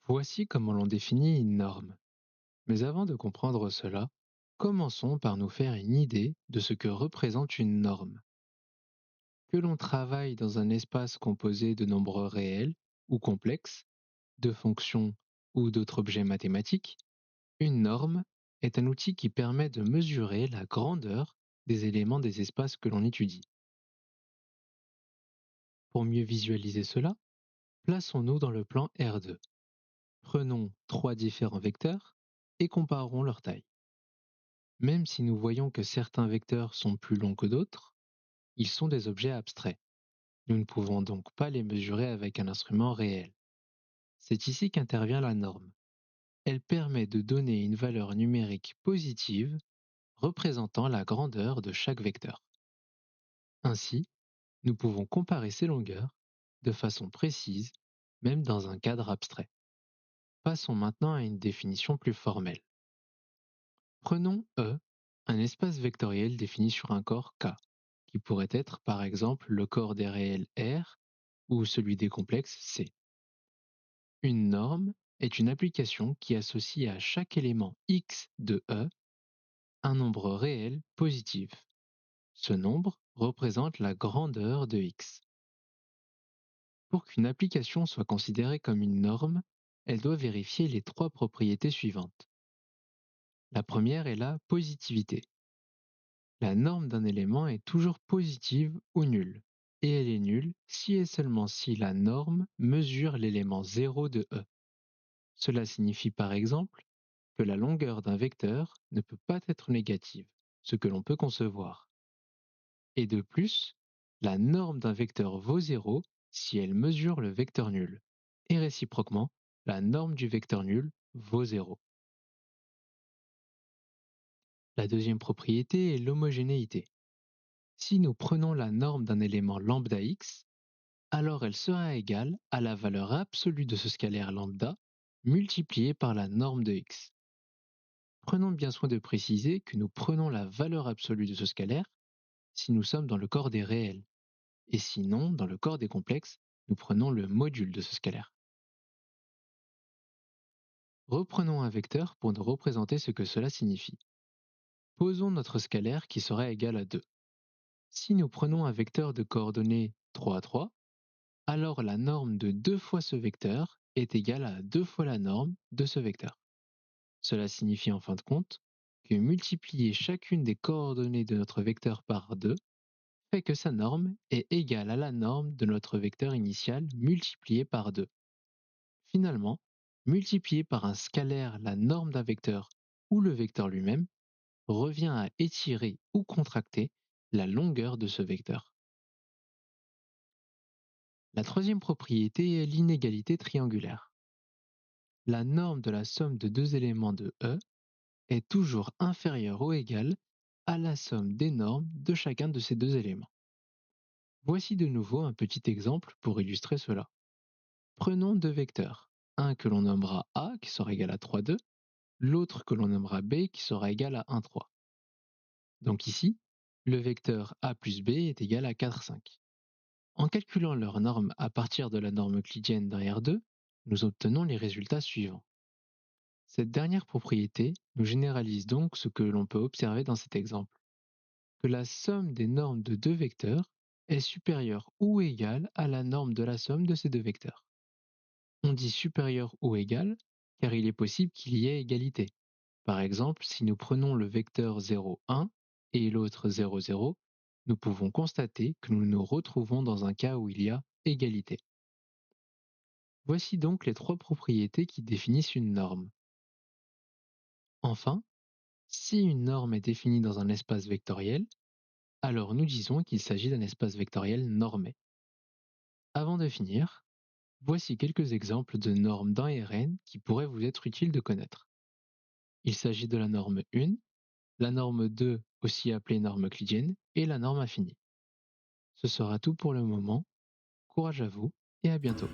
Voici comment l'on définit une norme. Mais avant de comprendre cela, commençons par nous faire une idée de ce que représente une norme. Que l'on travaille dans un espace composé de nombres réels ou complexes, de fonctions ou d'autres objets mathématiques, une norme est un outil qui permet de mesurer la grandeur des éléments des espaces que l'on étudie. Pour mieux visualiser cela, plaçons-nous dans le plan R2. Prenons trois différents vecteurs et comparons leur taille. Même si nous voyons que certains vecteurs sont plus longs que d'autres, ils sont des objets abstraits. Nous ne pouvons donc pas les mesurer avec un instrument réel. C'est ici qu'intervient la norme. Elle permet de donner une valeur numérique positive représentant la grandeur de chaque vecteur. Ainsi, nous pouvons comparer ces longueurs de façon précise, même dans un cadre abstrait. Passons maintenant à une définition plus formelle. Prenons E, un espace vectoriel défini sur un corps K, qui pourrait être par exemple le corps des réels R ou celui des complexes C. Une norme est une application qui associe à chaque élément X de E un nombre réel positif. Ce nombre représente la grandeur de X. Pour qu'une application soit considérée comme une norme, elle doit vérifier les trois propriétés suivantes. La première est la positivité. La norme d'un élément est toujours positive ou nulle, et elle est nulle si et seulement si la norme mesure l'élément 0 de E. Cela signifie par exemple que la longueur d'un vecteur ne peut pas être négative, ce que l'on peut concevoir. Et de plus, la norme d'un vecteur vaut 0 si elle mesure le vecteur nul, et réciproquement, la norme du vecteur nul vaut 0. La deuxième propriété est l'homogénéité. Si nous prenons la norme d'un élément lambda x, alors elle sera égale à la valeur absolue de ce scalaire lambda multipliée par la norme de x. Prenons bien soin de préciser que nous prenons la valeur absolue de ce scalaire si nous sommes dans le corps des réels, et sinon, dans le corps des complexes, nous prenons le module de ce scalaire. Reprenons un vecteur pour nous représenter ce que cela signifie. Posons notre scalaire qui sera égal à 2. Si nous prenons un vecteur de coordonnées 3, 3, alors la norme de 2 fois ce vecteur est égale à 2 fois la norme de ce vecteur. Cela signifie en fin de compte que multiplier chacune des coordonnées de notre vecteur par 2 fait que sa norme est égale à la norme de notre vecteur initial multiplié par 2. Finalement, multiplier par un scalaire la norme d'un vecteur ou le vecteur lui-même revient à étirer ou contracter la longueur de ce vecteur. La troisième propriété est l'inégalité triangulaire. La norme de la somme de deux éléments de E est toujours inférieure ou égale à la somme des normes de chacun de ces deux éléments. Voici de nouveau un petit exemple pour illustrer cela. Prenons deux vecteurs, un que l'on nommera A qui sera égal à 3, 2, l'autre que l'on nommera B qui sera égal à 1, 3. Donc ici, le vecteur A plus B est égal à 4, 5. En calculant leur norme à partir de la norme euclidienne d'un R2, nous obtenons les résultats suivants. Cette dernière propriété nous généralise donc ce que l'on peut observer dans cet exemple, que la somme des normes de deux vecteurs est supérieure ou égale à la norme de la somme de ces deux vecteurs. On dit supérieur ou égal car il est possible qu'il y ait égalité. Par exemple, si nous prenons le vecteur 0, 1 et l'autre 0, 0, nous pouvons constater que nous nous retrouvons dans un cas où il y a égalité. Voici donc les trois propriétés qui définissent une norme. Enfin, si une norme est définie dans un espace vectoriel, alors nous disons qu'il s'agit d'un espace vectoriel normé. Avant de finir, voici quelques exemples de normes dans Rn qui pourraient vous être utiles de connaître. Il s'agit de la norme 1, la norme 2, aussi appelée norme euclidienne, et la norme infinie. Ce sera tout pour le moment. Courage à vous et à bientôt.